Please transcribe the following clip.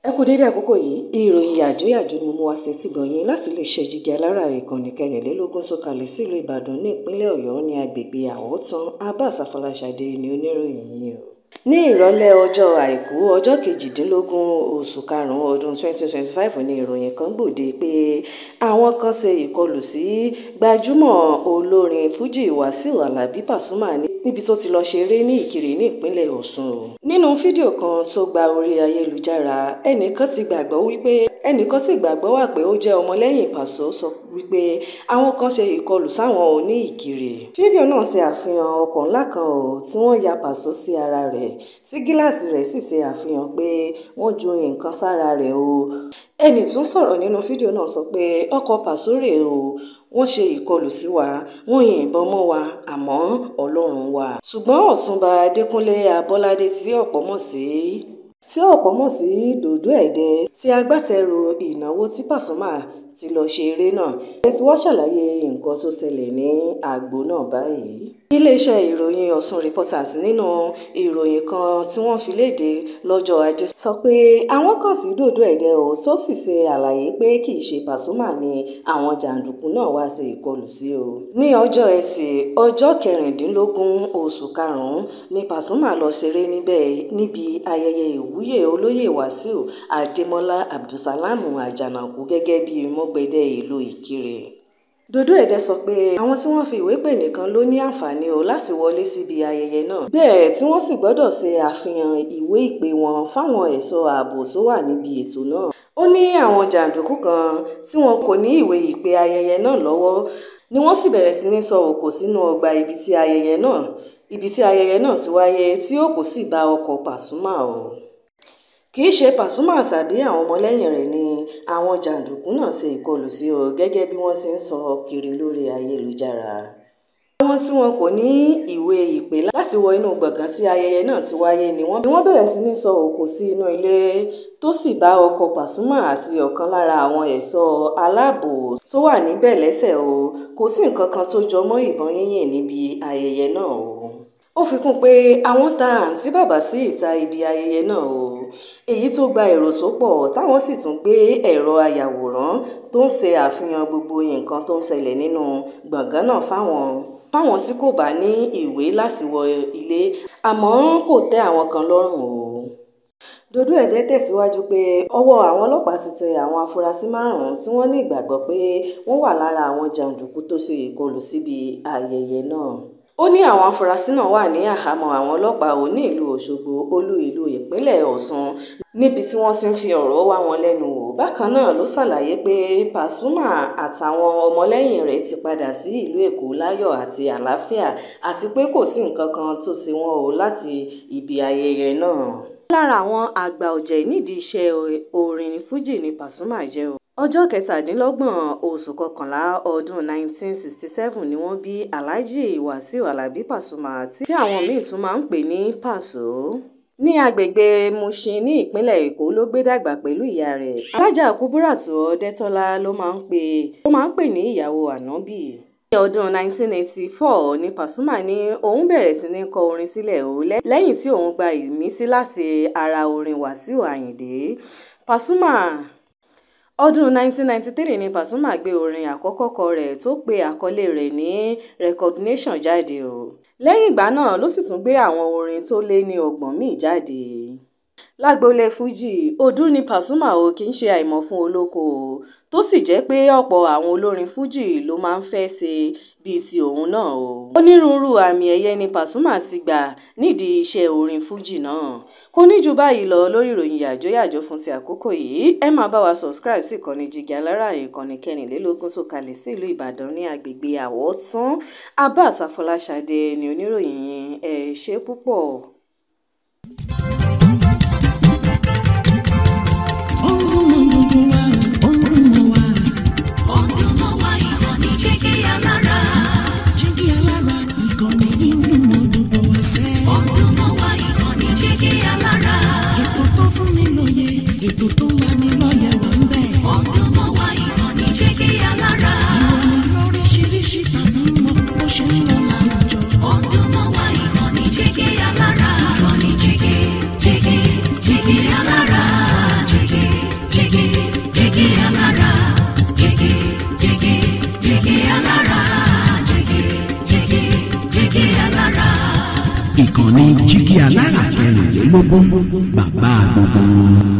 Ẹ kú dédé àkókò yìí, ìròyìn yàjóyàjó ni mo mú wá sí etí gbọ̀nyìn láti lè ṣe Jígí Alára ìkànnì kẹrìnlélógún sọ̀kalẹ̀ sílùú Ìbàdàn ní ìpínlẹ̀ Ọ̀yọ́ ní agbègbè Àwọ̀tán. Abbas Afọláṣadé ni oníròyìn yìí o. Ní ìrọ̀lẹ́ ọjọ́ àìkú ọjọ́ 18 oṣù karùn-ún ọdún 2025 ní ìròyìn kan gbòde pé àwọn kan ṣe ìkọlù sí gbajúmọ̀ olórin fújì Wàsíù Àlàbí Pasuma níbi tó ti lọ ṣeré ní Ìkirè ní ìpínlẹ̀ Ọ̀ṣun o. Nínú fídíò kan tó gba orí ayélujára, ẹnìkan sì gbàgbọ́ wà pé ó jẹ́ ọmọlẹ́yìn Paso sọ wípé àwọn kan ṣe ìkọlù sáwọn oní Ìkirè. Fídíò náà ṣe àfihàn ọkọ̀ ńlá kan tí wọ́n ya Paso sí ara rẹ̀ tí gíláàsì rẹ̀ sì ṣe àfihàn pé wọ́n ju nǹkan sára rẹ̀ o. Ẹnì tún sọ̀rọ̀ nínú fídíò náà sọ pé ọkọ̀ Paso rèé o, wọ́n ṣe ìkọlù sí wa, wọ́n yìnbọn mọ́ wa, àmọ́ Ọlọ́run wà. Ṣùgbọ́n Ọ̀túnba Adékúnlé Abọ́ládé tí ọ̀pọ̀ mọ̀ sí Dòdò Ẹ̀dẹ tí agbátẹrù ìnáwó tí Pasuma ti lọ ṣe eré náà tí wọ́n ṣàlàyé nǹkan tó ṣẹlẹ̀ ní àgbo náà báyìí. Iléeṣẹ́ ìròyìn Ọ̀ṣun Reporters nínú ìròyìn kan tí wọ́n fi léde lọ́jọ́ Ajé sọ pé àwọn kan sí Dòdò Ẹ̀dẹ tó sì ṣe àlàyé pé kì í ṣe Pasuma ni àwọn jàǹdùkú náà wá ṣe ìkọlù sí o. Ní ọjọ́ Ẹtì ọjọ́ 16 oṣù karùn-ún ni Pasuma lọ ṣeré níbi ayẹyẹ ìwúyè olóyè Wàsíù Adémọ́lá Abdulsalam Àjànàkú gẹ́gẹ́ bí mọ́gbẹ́dẹ́ ìlú Ìkirè. Dòdò Ẹ̀dẹ sọ pé àwọn tí wọ́n fi ìwé pè nìkan ló ní àǹfààní láti wọlé síbi ayẹyẹ náà, bẹ́ẹ̀ tí wọ́n sì gbọ́dọ̀ ṣe àfihàn ìwé ìpè wọn fáwọn ẹ̀ṣọ́ ààbò tó wà níbi ètò náà. Ó ní àwọn jàǹdùkú kan tí wọn kò ní ìwé ìpè ayẹyẹ náà lọ́wọ́ ni wọ́n sì bẹ̀rẹ̀ sí ní sọ òkò sínú ọgbà ibi tí ayẹyẹ náà ti wáyé tí òkò sì bá ọkọ̀ Pasuma o. Kì í ṣe Pasuma tàbí àwọn ọmọlẹ́yìn rẹ̀ ni àwọn jàǹdùkú náà ṣe ìkọlù sí o, gẹ́gẹ́ bí wọ́n ṣe ń sọ kiri lórí ayélujára. Àwọn tí wọn kò ní ìwé ìpè láti wọ inú gbọ̀ngàn tí ayẹyẹ náà ti wáyé ni wọ́n bẹ̀rẹ̀ sí ní sọ òkò sí inú ilé tó sì bá ọkọ̀ Pasuma àti ọ̀kan lára àwọn ẹ̀ṣọ́ aláàbò tó wà níbẹ̀ lẹ́sẹ̀ o. Kò sí nǹkan kan tó jọ mọ́ ìbọn yínyìn níbi ayẹyẹ náà o. Ó fi kún pé àwọn ta àǹtí bàbá sí ìta ibi ayẹyẹ náà o, èyí tó gba èrò tó pọ̀ táwọn sì tún gbé ẹ̀rọ ayàwòrán tó ń ṣe àfihàn gbogbo nǹkan tó ń ṣẹlẹ̀ nínú gbọ̀ngàn náà fáwọn tí kò bá ní ìwé láti wọ ilé, àmọ́ kò tẹ́ àwọn kan lọ́rùn o. Dòdò Ẹ̀dẹ tẹ̀síwájú pé ọwọ́ àwọn ọlọ́pàá ti tẹ àwọn afurasí 5 tí wọ́n ní ìgbàgbọ́ pé wọ́n wà lára àwọn jàǹdùkú tó ṣe ìkọlù síbi ayẹyẹ náà. Ó ní àwọn afurasí náà wà ní àhámọ́ àwọn ọlọ́pàá ní ìlú Òṣogbo, olú ìlú ìpínlẹ̀ Ọ̀ṣun, níbi tí wọ́n ti ń fi ọ̀rọ̀ wá wọn lẹ́nu wò. Bákan náà ló ṣàlàyé pé Pasuma àtàwọn ọmọlẹ́yìn rẹ̀ ti padà sí ìlú Èkó láyọ̀ àti àlàáfíà àti pé kò sí nǹkan kan tó ṣe wọ́n o láti ibi ayẹyẹ náà. Lára àwọn àgbà ọ̀jẹ̀ nídìí iṣẹ́ orin fújì ni Pasuma jẹ́ o. Ọjọ́ 27 oṣù kọkànlá ọdún 1967 ni wọ́n bí Alhaji Wàsíù Àlàbí Pasuma tí àwọn míì tún máa ń pè ní Paso. Ní agbègbè Mushin ní ìpínlẹ̀ Èkó ló gbé dàgbà pẹ̀lú ìyá rẹ̀. Alájà Kúbúrátù Ọdẹ́tọ́lá ló máa ń pè ní ìyàwó Ànábì. Ní ọdún 1984 ni Pasuma ní òun bẹ̀rẹ̀ sí ní kọ orin sílẹ̀ o lẹ́yìn tí òun gba ìmísí láti ara orin Wàsíù Àyìndé. Ọdún 1993 ni Pasuma gbé orin àkọ́kọ́ kọ rẹ̀ tó pe àkọlé rẹ̀ ní Recognition jáde o. Lẹ́yìn ìgbà náà ló sì tún gbé àwọn orin tó lé ní 30 míì jáde. Lágboolé fújì, odù ni Pasuma o, kì í ṣe àìmọ̀ fún olóko o, tó sì jẹ́ pé ọ̀pọ̀ àwọn olórin fújì ló máa ń fẹ́ ṣe bíi ti òun náà o. Onírúurú àmì ẹ̀yẹ ni Pasuma ti gbà nídìí iṣẹ́ orin fújì náà. Kò ní ju báyìí lọ lórí ìròyìn yàjóyàjó fún ti àkókò yìí. Ẹ máa bá wa subscribe sí ìkànnì Jígí Alára ìkànnì kẹrìnlélógún tó kalẹ̀ sí ìlú Ìbàdàn ní agbègbè Àwọ̀tán. Abbas Afọláṣadé ni oníròyìn yín. Ẹ ṣé púpọ̀. Ètò tó wà ní lọ́yẹ̀ wà ń bẹ̀. Ọdún mọ́ wá ìkànnì Jígí Alára. Ìròyìn lóríṣiríṣi tàbí mọ́ bó ṣe ń lọ láwùjọ. Ọdún mọ́ wá ìkànnì Jígí Alára. ìkànnì Jígí Alára 24 bàbá gbogbo.